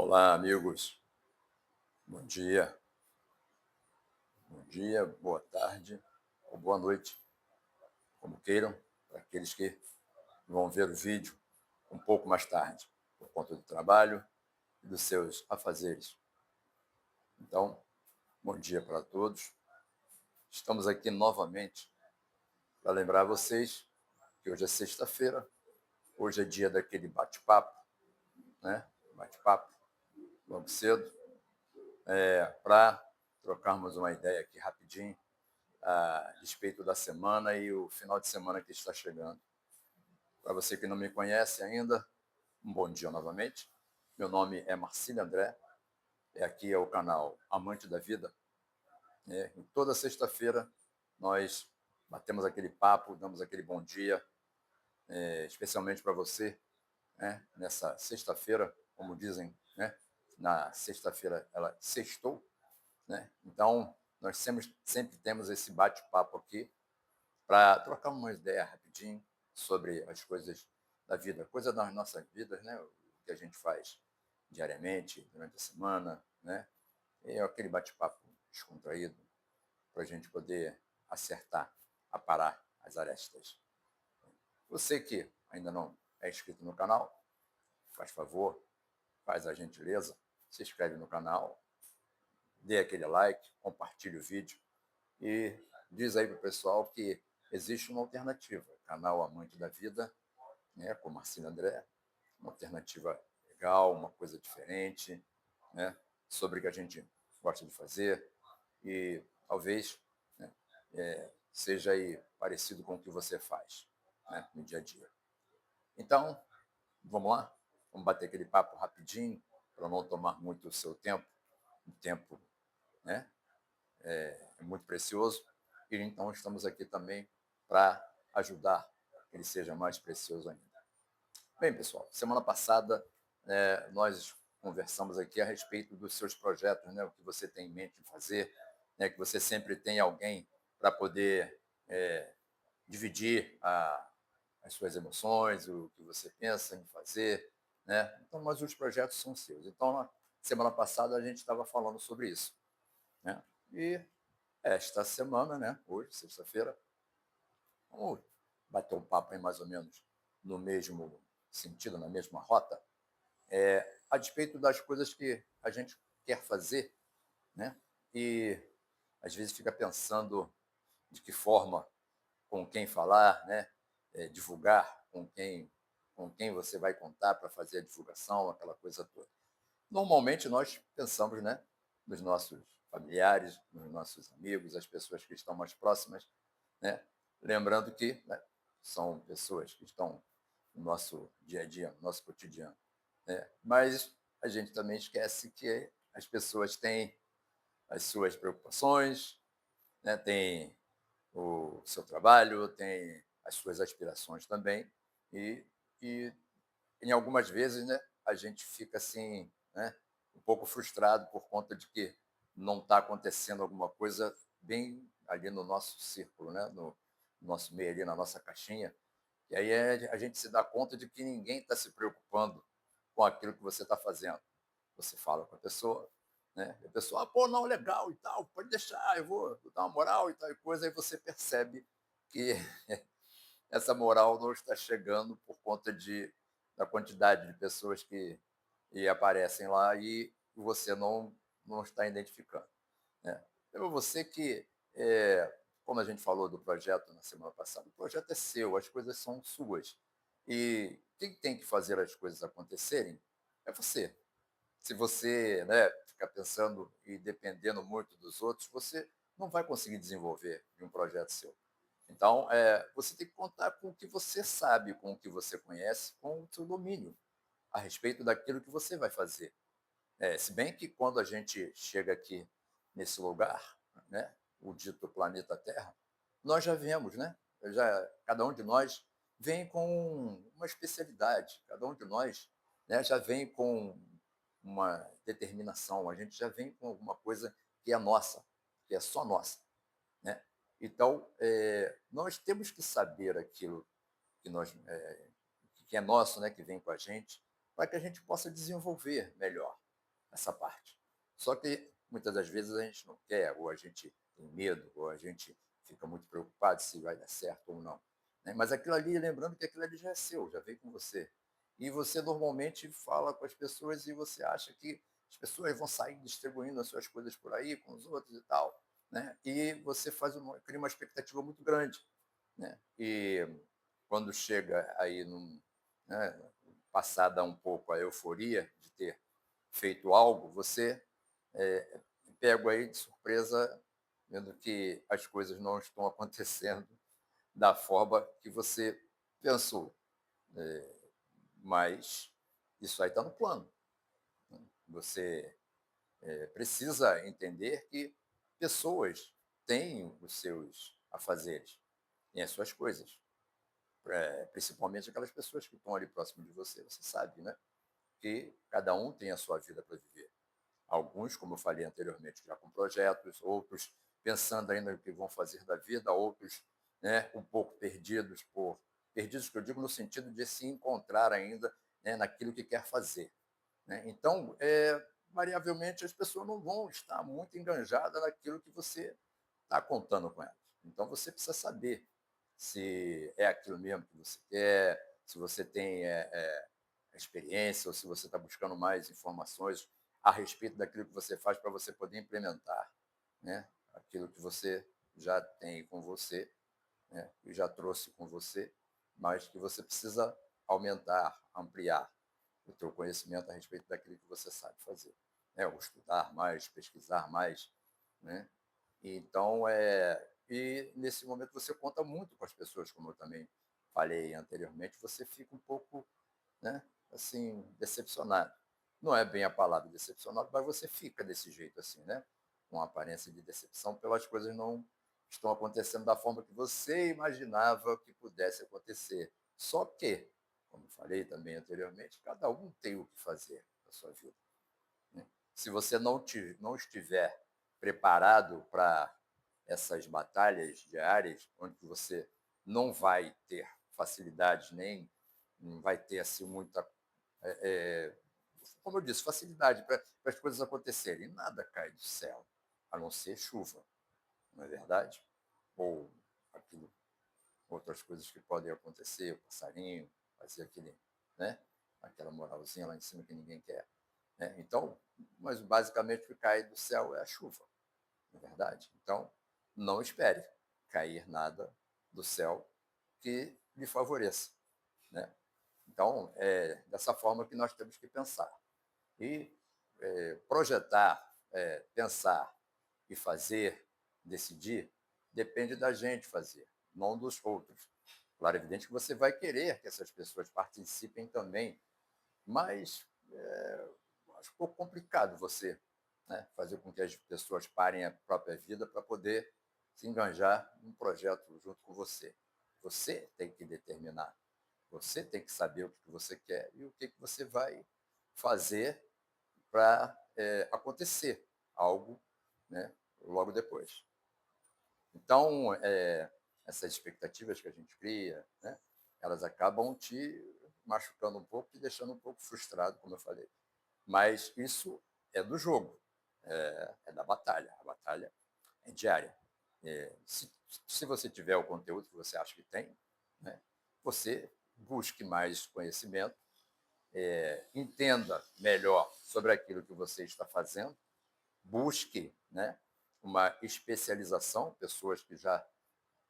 Olá, amigos. Bom dia, boa tarde ou boa noite, como queiram, para aqueles que vão ver o vídeo um pouco mais tarde, por conta do trabalho e dos seus afazeres. Então, bom dia para todos. Estamos aqui novamente para lembrar vocês que hoje é sexta-feira, hoje é dia daquele bate-papo, né? Bate-papo, logo cedo, para trocarmos uma ideia aqui rapidinho a respeito da semana e o final de semana que está chegando. Para você que não me conhece ainda, um bom dia novamente. Meu nome é Marcílio André, aqui é o canal Amante da Vida. E toda sexta-feira nós batemos aquele papo, damos aquele bom dia, especialmente para você, né, nessa sexta-feira, como dizem, né, na sexta-feira ela sextou, né? Então, nós sempre temos esse bate-papo aqui para trocar uma ideia rapidinho sobre as coisas da vida, coisa das nossas vidas, né? O que a gente faz diariamente, durante a semana, né? E é aquele bate-papo descontraído para a gente poder acertar, aparar as arestas. Você que ainda não é inscrito no canal, faz favor, faz a gentileza, se inscreve no canal, dê aquele like, compartilhe o vídeo e diz aí para o pessoal que existe uma alternativa, canal Amante da Vida, né, com Marcelo André, uma alternativa legal, uma coisa diferente, né, sobre o que a gente gosta de fazer e talvez, né, seja aí parecido com o que você faz, né, no dia a dia. Então, vamos lá? Vamos bater aquele papo rapidinho para não tomar muito o seu tempo, um tempo, né, é muito precioso, e então estamos aqui também para ajudar que ele seja mais precioso ainda. Bem, pessoal, semana passada nós conversamos aqui a respeito dos seus projetos, né, o que você tem em mente de fazer, né, que você sempre tem alguém para poder dividir as suas emoções, o que você pensa em fazer, né? Então, mas os projetos são seus. Então, na semana passada a gente estava falando sobre isso, né? E esta semana, né, hoje, sexta-feira, vamos bater um papo aí mais ou menos no mesmo sentido, na mesma rota, a despeito das coisas que a gente quer fazer, né? E às vezes fica pensando de que forma, com quem falar, né? Divulgar, com quem você vai contar para fazer a divulgação, aquela coisa toda. Normalmente nós pensamos, né, nos nossos familiares, nos nossos amigos, as pessoas que estão mais próximas, né? Lembrando que, né, são pessoas que estão no nosso dia a dia, no nosso cotidiano, né? Mas a gente também esquece que as pessoas têm as suas preocupações, né? Têm o seu trabalho, têm as suas aspirações também, e, e em algumas vezes, né, a gente fica assim, né, um pouco frustrado por conta de que não está acontecendo alguma coisa bem ali no nosso círculo, né, no nosso meio ali, na nossa caixinha. E aí a gente se dá conta de que ninguém está se preocupando com aquilo que você está fazendo. Você fala com a pessoa, né, e a pessoa, pô, não, legal e tal, pode deixar, eu vou dar uma moral e tal e coisa, aí você percebe que essa moral não está chegando por conta da quantidade de pessoas que aparecem lá e você não está identificando, né? Então, você que, como a gente falou do projeto na semana passada, o projeto é seu, as coisas são suas. E quem tem que fazer as coisas acontecerem é você. Se você, né, ficar pensando e dependendo muito dos outros, você não vai conseguir desenvolver de um projeto seu. Então, você tem que contar com o que você sabe, com o que você conhece, com o seu domínio a respeito daquilo que você vai fazer. Se bem que quando a gente chega aqui nesse lugar, né, o dito planeta Terra, nós já vemos, né? Cada um de nós vem com uma especialidade, cada um de nós, né, já vem com uma determinação, a gente já vem com alguma coisa que é nossa, que é só nossa, né? Então, nós temos que saber aquilo que que é nosso, né, que vem com a gente, para que a gente possa desenvolver melhor. essa parte. Só que muitas das vezes a gente não quer, ou a gente tem medo, ou a gente fica muito preocupado se vai dar certo ou não, né? Mas aquilo ali, lembrando que aquilo ali já é seu, já veio com você. E você normalmente fala com as pessoas e você acha que as pessoas vão sair distribuindo as suas coisas por aí com os outros e tal, né? E você cria uma expectativa muito grande, né? E quando chega aí né, passada um pouco a euforia de ter feito algo, você é pego aí de surpresa, vendo que as coisas não estão acontecendo da forma que você pensou. Mas isso aí está no plano. Você precisa entender que pessoas têm os seus afazeres, têm as suas coisas, principalmente aquelas pessoas que estão ali próximo de você. Você sabe, né? Que cada um tem a sua vida para viver. Alguns, como eu falei anteriormente, já com projetos, outros pensando ainda no que vão fazer da vida, outros, né, um pouco perdidos que eu digo no sentido de se encontrar ainda, né, naquilo que quer fazer, né? Então, variavelmente as pessoas não vão estar muito enganjadas naquilo que você está contando com elas. Então você precisa saber se é aquilo mesmo que você quer, se você tem experiência ou se você está buscando mais informações a respeito daquilo que você faz para você poder implementar, né? Aquilo que você já tem com você, né? E já trouxe com você, mas que você precisa aumentar, ampliar o teu conhecimento a respeito daquilo que você sabe fazer, né? Ou estudar mais, pesquisar mais, né? Então, e nesse momento você conta muito com as pessoas, como eu também falei anteriormente, você fica um pouco, né, assim, decepcionado. Não é bem a palavra decepcionado, mas você fica desse jeito assim, né? Com aparência de decepção pelas coisas não estão acontecendo da forma que você imaginava que pudesse acontecer. Só que, como falei também anteriormente, cada um tem o que fazer na sua vida, né? Se você não estiver preparado para essas batalhas diárias, onde você não vai ter facilidade, nem não vai ter assim muita, como eu disse, facilidade para as coisas acontecerem. Nada cai do céu, a não ser chuva, não é verdade? Ou aquilo, outras coisas que podem acontecer, o passarinho, fazer aquele, né? Aquela moralzinha lá em cima que ninguém quer, né? Então, mas basicamente o que cai do céu é a chuva, não é verdade? Então, não espere cair nada do céu que lhe favoreça, né? Então, é dessa forma que nós temos que pensar. E projetar, pensar e fazer, decidir, depende da gente fazer, não dos outros. Claro, é evidente que você vai querer que essas pessoas participem também, mas acho um pouco complicado você, né, fazer com que as pessoas parem a própria vida para poder se enganjar num projeto junto com você. Você tem que determinar, você tem que saber o que você quer e o que você vai fazer para acontecer algo, né, logo depois. Então, essas expectativas que a gente cria, né, elas acabam te machucando um pouco e deixando um pouco frustrado, como eu falei. Mas isso é do jogo, é da batalha. A batalha é diária. Se você tiver o conteúdo que você acha que tem, né, você busque mais conhecimento, entenda melhor sobre aquilo que você está fazendo, busque, né, uma especialização, pessoas que já,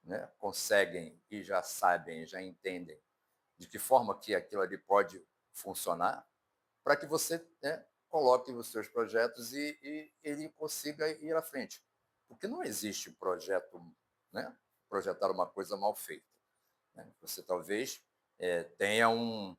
né, conseguem e já sabem, já entendem de que forma que aquilo ali pode funcionar, para que você, né, coloque os seus projetos e ele consiga ir à frente. Porque não existe projeto, né, projetar uma coisa mal feita, né? Você talvez tenha uma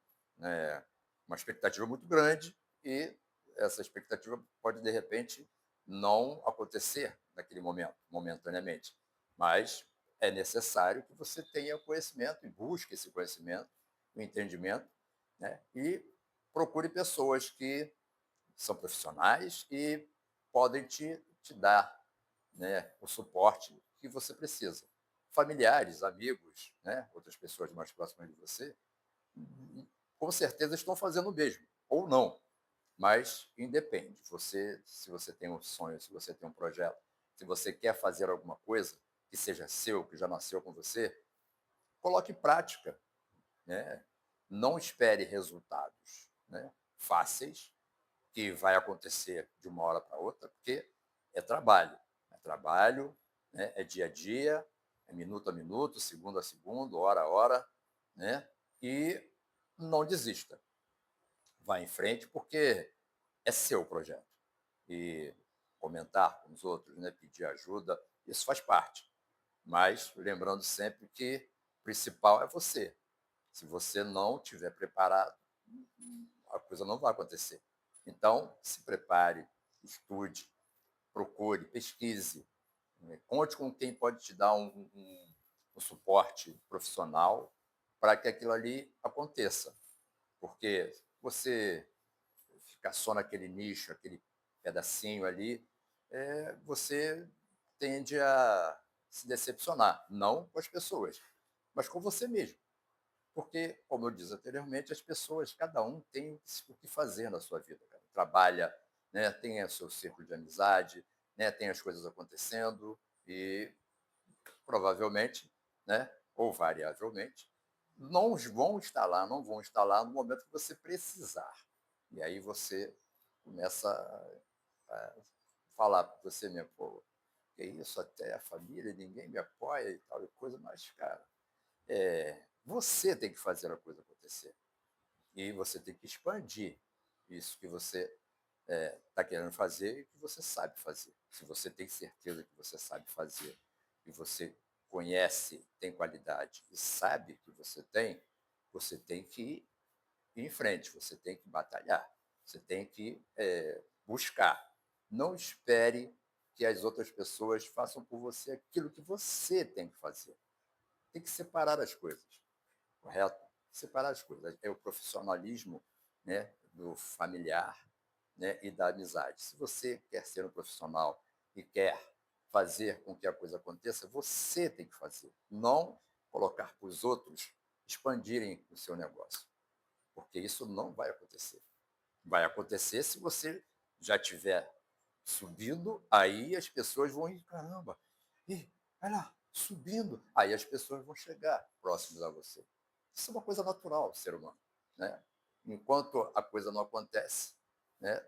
expectativa muito grande e essa expectativa pode, de repente, não acontecer naquele momento, momentaneamente. Mas é necessário que você tenha conhecimento e busque esse conhecimento, o entendimento, né? E procure pessoas que são profissionais e podem te dar, né, o suporte que você precisa. Familiares, amigos, né, outras pessoas mais próximas de você, com certeza estão fazendo o mesmo, ou não. Mas independe. Se você tem um sonho, se você tem um projeto, se você quer fazer alguma coisa que seja seu, que já nasceu com você, coloque em prática, né? Não espere resultados, né, fáceis, que vai acontecer de uma hora para outra, porque é trabalho, né, é dia a dia, é minuto a minuto, segundo a segundo, hora a hora, né? E não desista, vá em frente, porque é seu projeto. E comentar com os outros, né, pedir ajuda, isso faz parte. Mas lembrando sempre que o principal é você. Se você não estiver preparado, a coisa não vai acontecer. Então, se prepare, estude, procure, pesquise, né, conte com quem pode te dar um suporte profissional para que aquilo ali aconteça. Porque você ficar só naquele nicho, aquele pedacinho ali, você tende a se decepcionar, não com as pessoas, mas com você mesmo. Porque, como eu disse anteriormente, as pessoas, cada um tem o que fazer na sua vida. Cara. Trabalha, né, tem o seu círculo de amizade, né, tem as coisas acontecendo e provavelmente, né, ou variavelmente, não vão estar lá no momento que você precisar. E aí você começa a falar para você mesmo, pô, que isso, até a família, ninguém me apoia e tal e coisa, mas, cara, você tem que fazer a coisa acontecer. E você tem que expandir isso que você está querendo fazer e que você sabe fazer. Se você tem certeza que você sabe fazer e você conhece, tem qualidade e sabe que você tem que ir em frente, você tem que batalhar, você tem que buscar. Não espere que as outras pessoas façam por você aquilo que você tem que fazer. Tem que separar as coisas, correto? Separar as coisas. É o profissionalismo, né, do familiar, né, e da amizade. Se você quer ser um profissional e quer fazer com que a coisa aconteça, você tem que fazer. Não colocar para os outros expandirem o seu negócio, porque isso não vai acontecer. Vai acontecer se você já tiver subindo, aí as pessoas vão ir, caramba, ih, olha lá, subindo. Aí as pessoas vão chegar próximas a você. Isso é uma coisa natural do ser humano, né? Enquanto a coisa não acontece, né,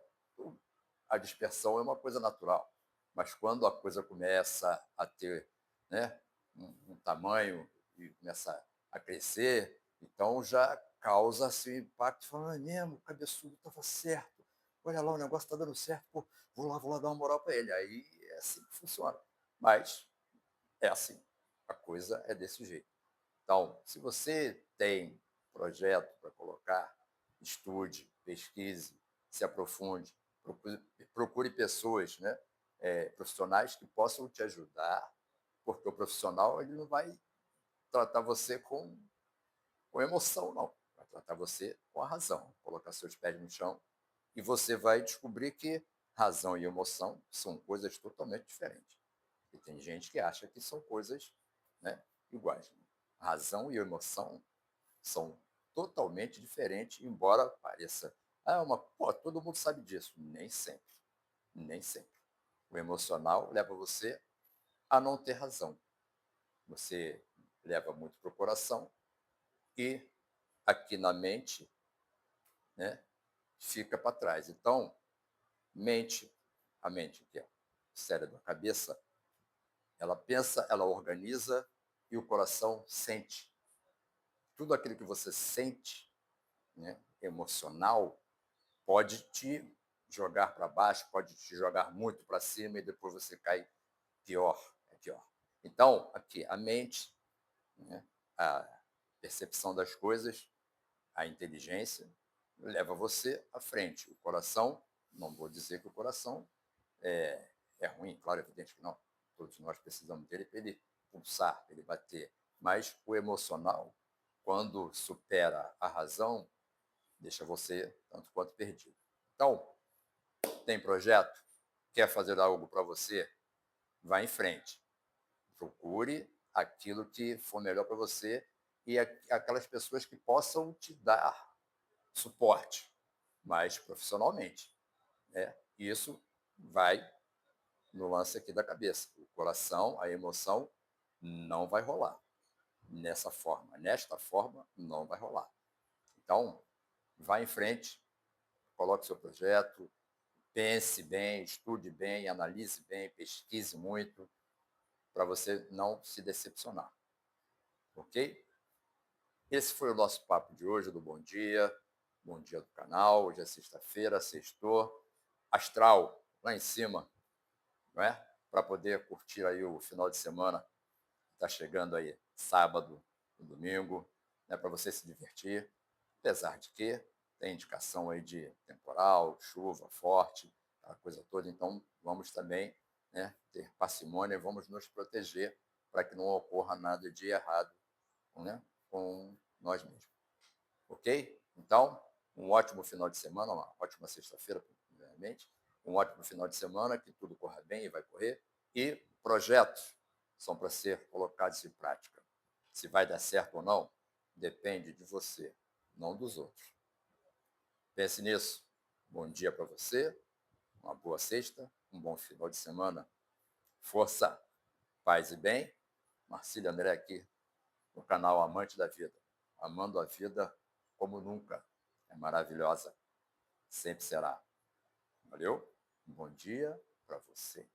a dispersão é uma coisa natural. Mas quando a coisa começa a ter, né, um tamanho e começa a crescer, então já causa-se um impacto, falando, é mesmo, o cabeçudo estava certo. Olha lá, o negócio está dando certo, pô, vou lá dar uma moral para ele. Aí é assim que funciona. Mas é assim, a coisa é desse jeito. Então, se você tem projeto para colocar, estude, pesquise, se aprofunde, procure pessoas, né, profissionais que possam te ajudar, porque o profissional ele não vai tratar você com emoção, não. Vai tratar você com a razão, colocar seus pés no chão e você vai descobrir que razão e emoção são coisas totalmente diferentes. E tem gente que acha que são coisas, né, iguais. Razão e emoção são totalmente diferentes, embora pareça. Ah, pô, todo mundo sabe disso. Nem sempre. Nem sempre. O emocional leva você a não ter razão. Você leva muito para o coração e aqui na mente, né, fica para trás. Então, mente, a mente, que é o cérebro, a cabeça, ela pensa, ela organiza e o coração sente. Tudo aquilo que você sente, né, emocional, pode te jogar para baixo, pode te jogar muito para cima e depois você cai pior, é pior. Então, aqui, a mente, né, a percepção das coisas, a inteligência, leva você à frente. O coração, não vou dizer que o coração é ruim, claro, é evidente que não. Todos nós precisamos dele para ele pulsar, para ele bater. Mas o emocional, quando supera a razão, deixa você tanto quanto perdido. Então, tem projeto? Quer fazer algo para você? Vá em frente. Procure aquilo que for melhor para você e aquelas pessoas que possam te dar suporte. mas profissionalmente, né? Isso vai no lance aqui da cabeça. O coração, a emoção, não vai rolar nessa forma. Nesta forma, não vai rolar. Então, vá em frente, coloque seu projeto, pense bem, estude bem, analise bem, pesquise muito, para você não se decepcionar. Ok? Esse foi o nosso papo de hoje do Bom Dia do canal. Hoje é sexta-feira, sextou, astral lá em cima, não é? Para poder curtir aí o final de semana. Está chegando aí sábado e domingo, né? Para você se divertir, apesar de que tem indicação aí de temporal, chuva forte, aquela coisa toda. Então, vamos também, né, ter parcimônia e vamos nos proteger para que não ocorra nada de errado, né, com nós mesmos. Ok? Então, um ótimo final de semana, uma ótima sexta-feira, primeiramente, um ótimo final de semana, que tudo corra bem e vai correr, e projetos são para ser colocados em prática. Se vai dar certo ou não, depende de você, não dos outros. Pense nisso. Bom dia para você, uma boa sexta, um bom final de semana. Força, paz e bem. Marcílio André aqui, no canal Amante da Vida. Amando a vida como nunca. É maravilhosa. Sempre será. Valeu? Um bom dia para você.